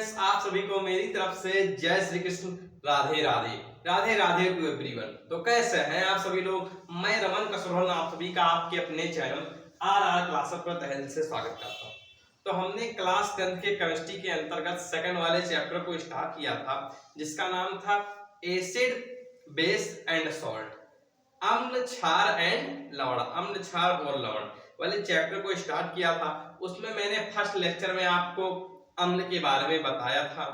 Friends, आप सभी को मेरी तरफ से जय श्री कृष्ण, राधे राधे। Radhe Radhe to everyone. तो कैसे हैं आप सभी लोग? मैं रमन कसरोहन आप सभी का आपके अपने चैनल आर क्लासेस पर तहे दिल से स्वागत करता हूं। तो हमने क्लास 10 के केमिस्ट्री के अंतर्गत सेकंड वाले चैप्टर को स्टार्ट किया था, जिसका नाम था एसिड बेस एंड सॉल्ट, अम्ल क्षार एंड लवण, अम्ल क्षार और लवण वाले चैप्टर को स्टार्ट किया था। उसमें मैंने फर्स्ट लेक्चर में आपको अम्ल के बारे में बताया था,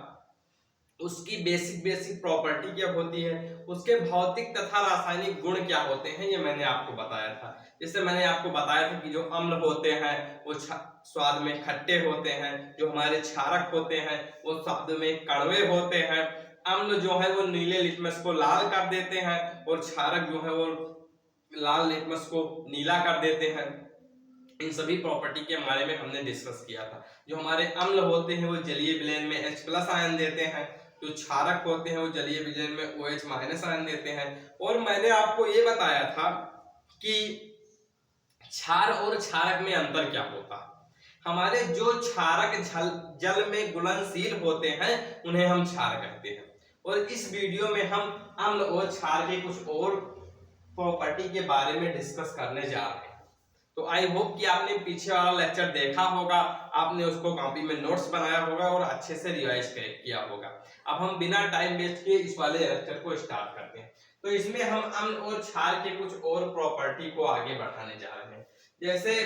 उसकी बेसिक प्रॉपर्टी क्या होती है, उसके भौतिक तथा रासायनिक गुण क्या होते हैं, ये मैंने आपको बताया था। जिससे मैंने आपको बताया था कि जो अम्ल होते हैं वो स्वाद में खट्टे होते हैं, जो हमारे क्षारक होते हैं वो स्वाद में कड़वे होते हैं, अम्ल जो है वो नीले लिटमस को लाल कर देते हैं और क्षारक जो है वो लाल लिटमस को नीला कर देते हैं। इन सभी प्रॉपर्टी के बारे में हमने डिस्कस किया था। जो हमारे अम्ल होते हैं वो जलीय विलयन में H+ आयन देते हैं, जो क्षारक होते हैं वो जलीय विलयन में OH- आयन देते हैं। और मैंने आपको ये बताया था कि क्षार और क्षारक में अंतर क्या होता है। हमारे जो क्षारक जल में घुलनशील होते हैं उन्हें हम क्षार कहते हैं। और इस वीडियो में हम अम्ल और क्षार के कुछ और प्रॉपर्टी के बारे में डिस्कस करने जा रहे हैं। तो आई होप कि आपने पीछे वाला लेक्चर देखा होगा, आपने उसको कॉपी में नोट्स बनाया होगा और अच्छे से रिवाइज किया होगा। अब हम बिना टाइम वेस्ट किए इस वाले लेक्चर को स्टार्ट करते हैं। तो इसमें हम अम्ल और क्षार के कुछ और प्रॉपर्टी को आगे बढ़ाने जा रहे हैं। जैसे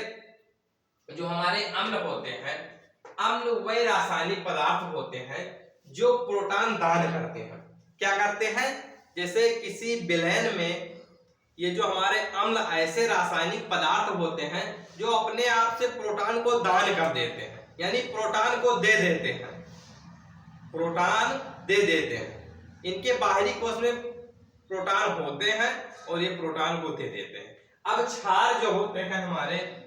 जो हमारे अम्ल होते हैं, अम्ल वह रासायनिक पदार्थ होते हैं जो प्रोटॉन दान करते हैं। क्या करते हैं? जैसे किसी विलयन में ये जो हमारे अम्ल ऐसे रासायनिक पदार्थ होते हैं जो अपने आप से प्रोटॉन को दान कर देते हैं, यानी प्रोटॉन को दे देते हैं, प्रोटॉन दे देते हैं। इनके बाहरी कोश में प्रोटॉन होते हैं और ये प्रोटॉन को दे देते हैं। अब क्षार जो होते हैं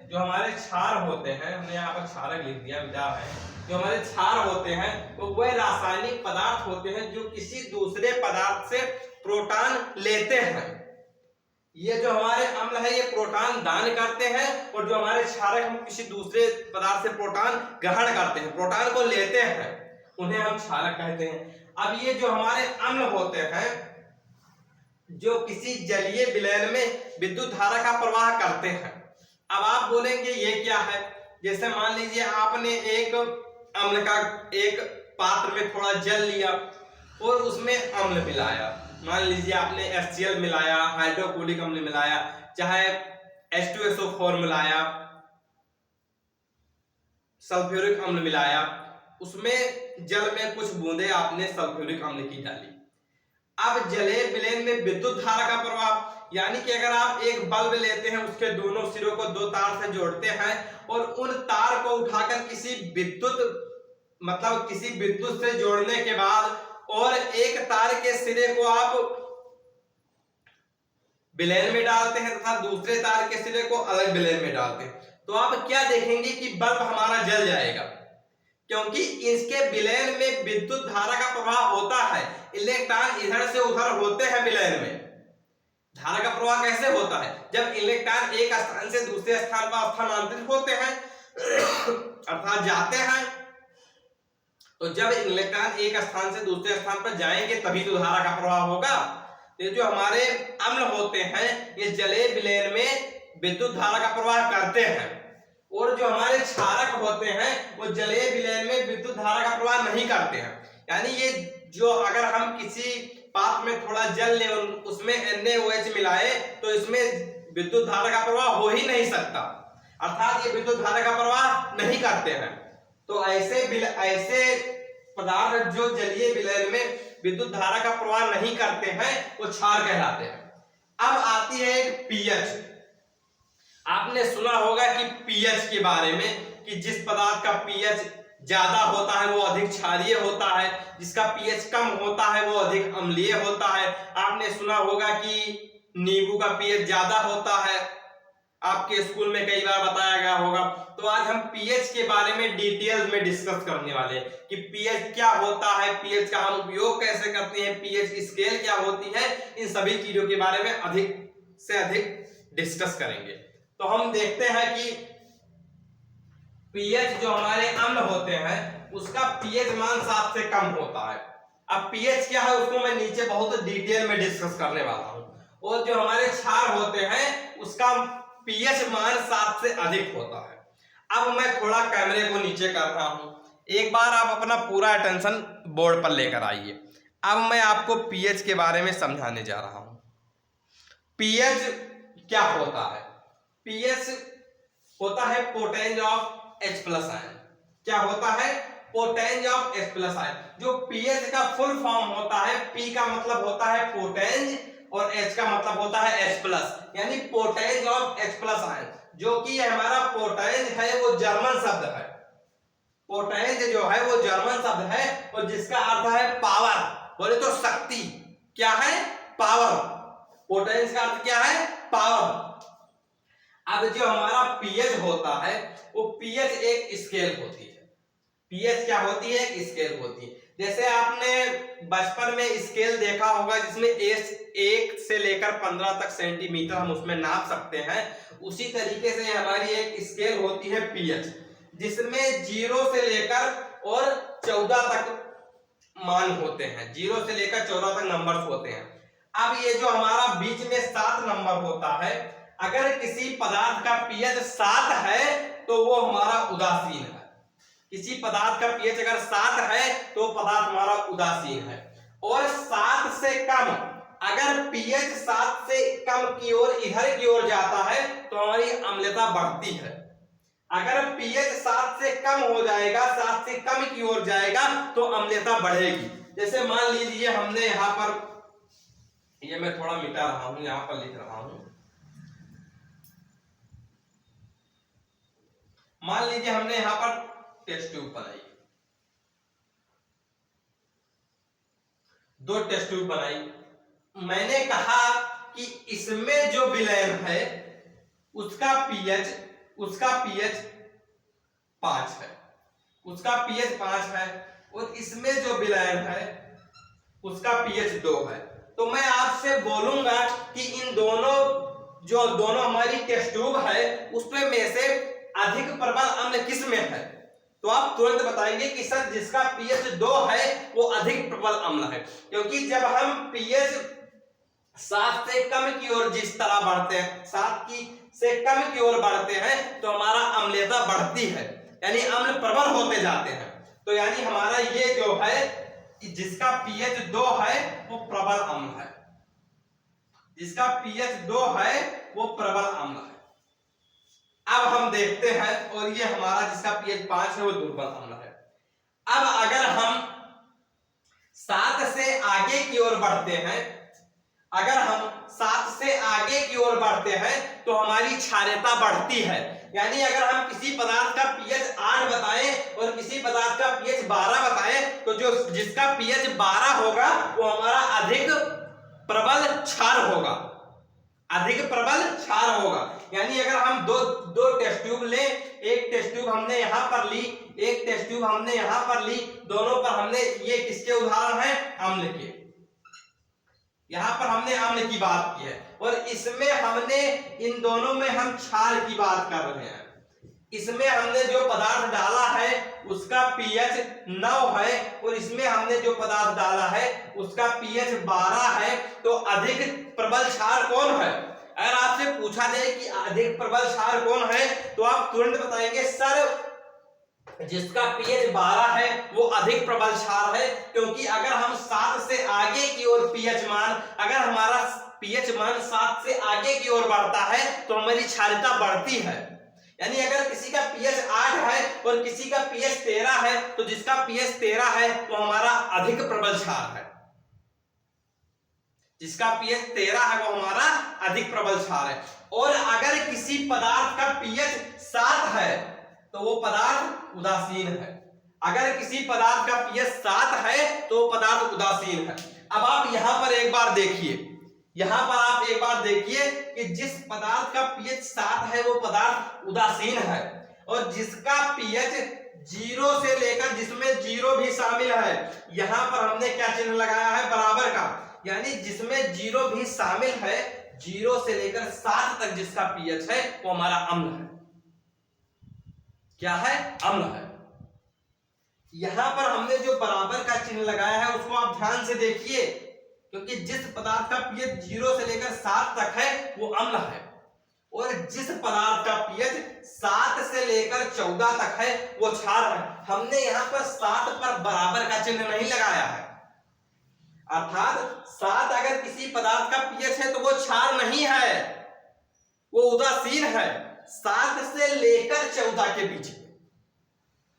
जो हमारे क्षार होते हैं, हमने यहाँ पर क्षारक लिख दिया विचार है, जो हमारे क्षार होते हैं तो वह रासायनिक पदार्थ होते हैं जो किसी दूसरे पदार्थ से प्रोटॉन लेते हैं। ये जो हमारे अम्ल है ये प्रोटॉन दान करते हैं और जो हमारे क्षारक हम किसी दूसरे पदार्थ से प्रोटॉन ग्रहण करते हैं, प्रोटॉन को लेते हैं, उन्हें हम क्षारक कहते हैं। अब ये जो हमारे अम्ल होते हैं जो किसी जलीय विलयन में विद्युत धारा का प्रवाह करते हैं। अब आप बोलेंगे ये क्या है? जैसे मान लीजिए आपने एक अम्ल का एक पात्र में थोड़ा जल लिया और उसमें अम्ल मिलाया, मान लीजिए आपने HCl मिलाया, हाइड्रोक्लोरिक अम्ल मिलाया, चाहे H2SO4 मिलाया, सल्फ्यूरिक अम्ल मिलाया, उसमें जल में कुछ बूंदे आपने सल्फ्यूरिक अम्ल की डाली। अब जलीय विलयन में विद्युत धारा का प्रवाह, यानी कि अगर आप एक बल्ब लेते हैं, उसके दोनों सिरों को दो तार से जोड़ते हैं और उन तार को उठाकर किसी विद्युत से जोड़ने के बाद और एक तार के सिरे को आप विलयन में डालते हैं तथा दूसरे तार के सिरे को अलग विलयन में डालते हैं, तो आप क्या देखेंगे कि बल्ब हमारा जल जाएगा, क्योंकि इसके विलयन में विद्युत धारा का प्रवाह होता है। इलेक्ट्रॉन इधर से उधर होते हैं विलयन में। धारा का प्रवाह कैसे होता है? जब इलेक्ट्रॉन एक स्थान से दूसरे स्थान पर स्थानांतरित होते हैं अर्थात जाते हैं, तो जब इलेक्ट्रॉन एक स्थान से दूसरे स्थान पर जाएंगे तभी तो धारा का प्रवाह होगा। ये जो हमारे अम्ल होते हैं ये जलीय विलयन में विद्युत धारा का प्रवाह करते हैं, और जो हमारे क्षारक होते हैं वो जलीय विलयन में विद्युत धारा का प्रवाह नहीं करते हैं। यानी ये जो अगर हम किसी पात्र में थोड़ा जल लें और उसमें NaOH मिलाए तो इसमें विद्युत धारा का प्रवाह हो ही नहीं सकता, अर्थात ये विद्युत धारा का प्रवाह नहीं करते हैं। तो ऐसे पदार्थ जो जलीय विलयन में विद्युत धारा का प्रवाह नहीं करते हैं वो क्षार कहलाते हैं। अब आती है एक pH। आपने सुना होगा कि pH के बारे में कि जिस पदार्थ का pH ज्यादा होता है वो अधिक क्षारीय होता है, जिसका pH कम होता है वो अधिक अम्लीय होता है। आपने सुना होगा कि नींबू का pH ज्यादा होता है, आपके स्कूल में कई बार बताया गया होगा। तो आज हम pH के बारे में डिटेल्स में डिस्कस करने वाले हैं कि pH क्या होता है, pH का हम उपयोग कैसे करते हैं, pH स्केल क्या होती है, इन सभी चीजों के बारे में अधिक से अधिक डिस्कस करेंगे। तो हम देखते हैं कि pH जो हमारे अम्ल होते हैं उसका पीएच मान 7 से कम होता है। अब पीएच क्या है उसको मैं नीचे बहुत डिटेल में डिस्कस करने वाला हूं। और जो हमारे क्षार होते हैं उसका पीएच मान 7 से अधिक होता है। अब मैं थोड़ा कैमरे को नीचे कर रहा हूं, एक बार आप अपना पूरा अटेंशन बोर्ड पर लेकर आइए। अब मैं आपको पीएच के बारे में समझाने जा रहा हूं। पीएच क्या होता है? पीएच होता है पोटेंज ऑफ H प्लस आयन। क्या होता है? पोटेंज ऑफ H प्लस आयन। जो पीएच का फुल फॉर्म होता है, P का मतलब होता है पोटेंज और H का मतलब होता है H प्लस, यानी पोटेंज ऑफ H प्लस आयन। जो कि हमारा पोटेंज है वो जर्मन शब्द है। पोटेंज जो है वो जर्मन शब्द है और जिसका अर्थ है पावर, बोले तो शक्ति। क्या है? पावर। पोटेंज का अर्थ क्या है? पावर। अब जो हमारा पीएच होता है वो पीएच एक स्केल होती है। पीएच क्या होती है? एक स्केल होती है। जैसे आपने बचपन में स्केल देखा होगा जिसमें 1 से लेकर 15 तक सेंटीमीटर हम उसमें नाप सकते हैं, उसी तरीके से हमारी एक स्केल होती है पीएच, जिसमें 0 से लेकर और 14 तक मान होते हैं। 0 से लेकर 14 तक नंबर्स होते हैं। अब ये जो हमारा बीच में 7 नंबर होता है, अगर किसी पदार्थ का पीएच 7 है तो वो हमारा उदासीन है। किसी पदार्थ का पीएच अगर 7 है तो पदार्थ हमारा उदासीन है। और 7 से कम, अगर पीएच 7 से कम की ओर इधर की ओर जाता है तो हमारी अम्लता बढ़ती है। अगर पीएच 7 से कम हो जाएगा, 7 से कम की ओर जाएगा तो अम्लता बढ़ेगी। जैसे मान लीजिए हमने यहां पर, ये मैं थोड़ा मिटा रहा हूं, यहां पर लिख रहा हूं। मान लीजिए हमने यहां पर टेस्ट ट्यूब बनाई, 2 टेस्ट ट्यूब बनाई। मैंने कहा कि इसमें जो विलयन है उसका पीएच 5 है, उसका पीएच 5 है, और इसमें जो विलयन है उसका पीएच 2 है। तो मैं आपसे बोलूंगा कि इन दोनों हमारी टेस्ट ट्यूब है उसमें में से अधिक प्रबल अम्ल किस में है? तो आप तुरंत बताएंगे कि सर जिसका पीएच 2 है वो अधिक प्रबल अम्ल है। क्योंकि जब हम पीएच 7 से कम की ओर जिस तरह बढ़ते हैं, 7 से कम की ओर बढ़ते हैं तो हमारा अम्लता बढ़ती है, यानी अम्ल प्रबल होते जाते हैं। तो यानी हमारा ये जो है जिसका पीएच 2 है वो प्रबल अम्ल है, जिसका पीएच 2 है वो प्रबल अम्ल है। अब हम देखते हैं, और ये हमारा जिसका पीएच 5 है वो दुर्बल अम्ल है। अब अगर हम 7 से आगे की ओर बढ़ते हैं, अगर हम 7 से आगे की ओर बढ़ते हैं तो हमारी क्षारीयता बढ़ती है। यानी अगर हम किसी पदार्थ का पीएच 8 बताएं और किसी पदार्थ का पीएच 12 बताएं तो जो जिसका पीएच 12 होगा वो हमारा अधिक प्रबल क्षार होगा, अधिक प्रबल क्षार होगा। यानी अगर हम दो टेस्ट ट्यूब लें, एक टेस्ट ट्यूब हमने यहां पर ली, एक टेस्ट ट्यूब हमने यहां पर ली, दोनों पर हमने, ये किसके उदाहरण है? अम्ल के। यहां पर हमने अम्ल की बात की है और इसमें हमने, इन दोनों में हम क्षार की बात कर रहे हैं। इसमें हमने जो पदार्थ डाला है उसका पीएच 9 है और इसमें हमने जो पदार्थ डाला है उसका पीएच 12 है। तो अधिक प्रबल क्षार कौन है? अगर आपसे पूछा जाए कि अधिक प्रबल क्षार कौन है तो आप तुरंत बताएंगे सर जिसका पीएच 12 है वो अधिक प्रबल क्षार है। क्योंकि अगर हम 7 से आगे की ओर पीएच मान, अगर हमारा पीएच मान 7 से आगे की ओर बढ़ता है तो हमारी क्षारीयता बढ़ती है। यानी अगर किसी का पीएच 8 है और किसी का पीएच 13 है तो जिसका पीएच 13 है वो हमारा अधिक प्रबल क्षार है, जिसका पीएच 13 है वो हमारा अधिक प्रबल क्षार है। और अगर किसी पदार्थ का पीएच 7 है तो वो पदार्थ उदासीन है। अगर किसी पदार्थ का पीएच 7 है तो वो पदार्थ उदासीन है। अब आप यहां पर एक बार देखिए, यहां पर आप एक बार देखिए कि जिस पदार्थ का पीएच 7 है वो पदार्थ उदासीन है, और जिसका पीएच 0 से लेकर, जिसमें 0 भी शामिल है, यहां पर हमने क्या चिन्ह लगाया है? बराबर का। यानी जिसमें 0 भी शामिल है, 0 से लेकर 7 तक जिसका पीएच है वो हमारा अम्ल है। क्या है? अम्ल है। यहां पर हमने जो बराबर का चिन्ह लगाया है उसको आप ध्यान से देखिए, क्योंकि जिस पदार्थ का पीएच 0 से लेकर 7 तक है वो अम्ल है, और जिस पदार्थ का पीएच 7 से लेकर 14 तक है वो क्षार है। हमने यहाँ पर 7 पर बराबर का चिन्ह नहीं लगाया है, अर्थात 7 अगर किसी पदार्थ का पीएच है तो वो क्षार नहीं है, वो उदासीन है। 7 से लेकर 14 के बीच,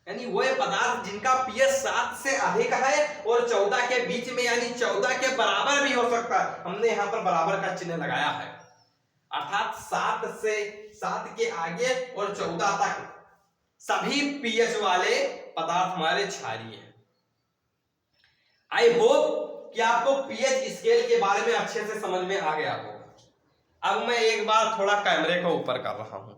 यानी वो पदार्थ जिनका पीएच 7 से अधिक है और 14 के बीच में, यानी 14 के बराबर भी हो सकता है, हमने यहाँ पर बराबर का चिन्ह लगाया है। अर्थात 7 से 7 के आगे और 14 तक सभी पीएच वाले पदार्थ हमारे क्षारीय हैं। आई होप कि आपको पीएच स्केल के बारे में अच्छे से समझ में आ गया होगा। अब मैं एक बार थोड़ा कैमरे को ऊपर कर रहा हूं।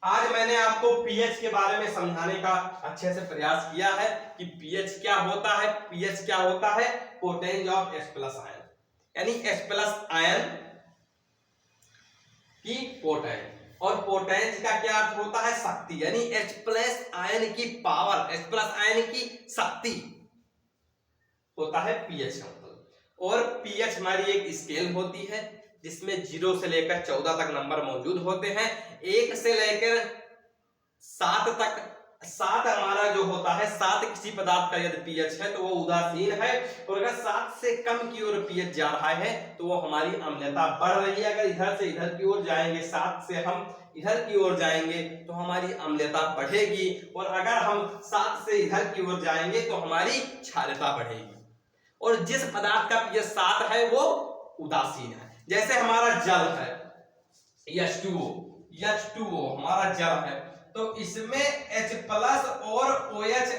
आज मैंने आपको पीएच के बारे में समझाने का अच्छे से प्रयास किया है कि पीएच क्या होता है। पीएच क्या होता है? पोटेंज ऑफ H+ आयन, यानी H+ आयन की पोटेंज, और पोटेंज का क्या अर्थ होता है? शक्ति, यानी H+ आयन की पावर, H+ आयन की शक्ति होता है पीएच का मतलब। और पीएच हमारी एक स्केल होती है जिसमें 0 से लेकर 14 तक नंबर मौजूद होते हैं। 1 से लेकर 7 तक, 7 हमारा जो होता है, 7 किसी पदार्थ का यदि पीएच है तो वो उदासीन है, और अगर 7 से कम की ओर पीएच जा रहा है तो वो हमारी अम्लता बढ़ रही है। अगर इधर से इधर की ओर जाएंगे, 7 से हम इधर की ओर जाएंगे तो हमारी अम्लता बढ़ेगी, और अगर हम 7 से इधर की ओर जाएंगे तो हमारी क्षारता बढ़ेगी। और जिस पदार्थ का पीएच 7 है वो उदासीन है। जैसे हमारा जल है H2O हमारा जल है, तो इसमें H+ और OH-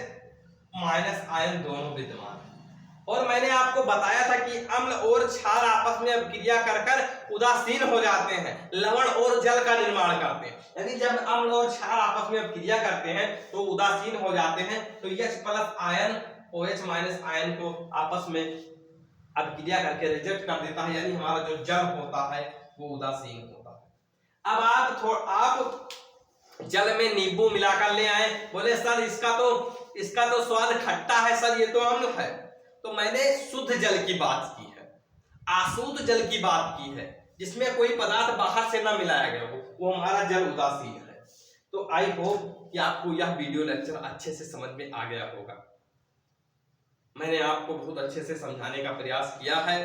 आयन दोनों विद्यमान है। और मैंने आपको बताया था कि अम्ल और क्षार आपस में अभिक्रिया कर उदासीन हो जाते हैं, लवण और जल का निर्माण करते हैं। यानी जब अम्ल और क्षार आपस में अभिक्रिया करते हैं तो उदासीन हो जाते हैं। तो H+ आयन OH- आयन को आपस में अभिक्रिया करके रिजेक्ट कर देता है, यानी हमारा जो जल होता है वो उदासीन होता है। अब आप जल में नींबू मिलाकर ले आए, बोले सर इसका तो स्वाद खट्टा है सर, ये तो अम्ल है। तो मैंने शुद्ध जल की बात की है, अशुद्ध जल की बात की है, जिसमें कोई पदार्थ बाहर से ना मिलाया गया हो, वो हमारा जल उदासीन है। तो आई होप कि आपको यह वीडियो लेक्चर अच्छे से समझ में आ गया होगा। मैंने आपको बहुत अच्छे से समझाने का प्रयास किया है।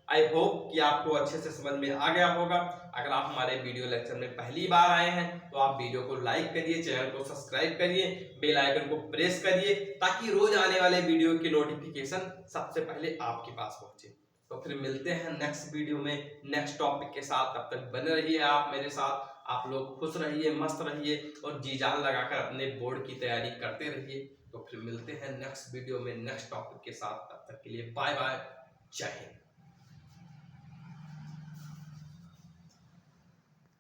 आई होप कि आपको अच्छे से समझ में आ गया होगा। अगर आप हमारे वीडियो लेक्चर में पहली बार आए हैं तो आप वीडियो को लाइक करिए, चैनल को सब्सक्राइब करिए, बेल आइकन को प्रेस करिए, ताकि रोज आने वाले वीडियो की नोटिफिकेशन सबसे पहले आपके पास पहुंचे। तो फिर मिलते हैं नेक्स्ट वीडियो में नेक्स्ट टॉपिक के साथ। तब तक बने रहिए आप मेरे साथ। आप लोग खुश रहिए, मस्त रहिए, और जी जान लगाकर अपने बोर्ड की तैयारी करते रहिए। तो फिर मिलते हैं नेक्स्ट वीडियो में नेक्स्ट टॉपिक के साथ। तब तक के लिए बाय बाय, जय हिंद।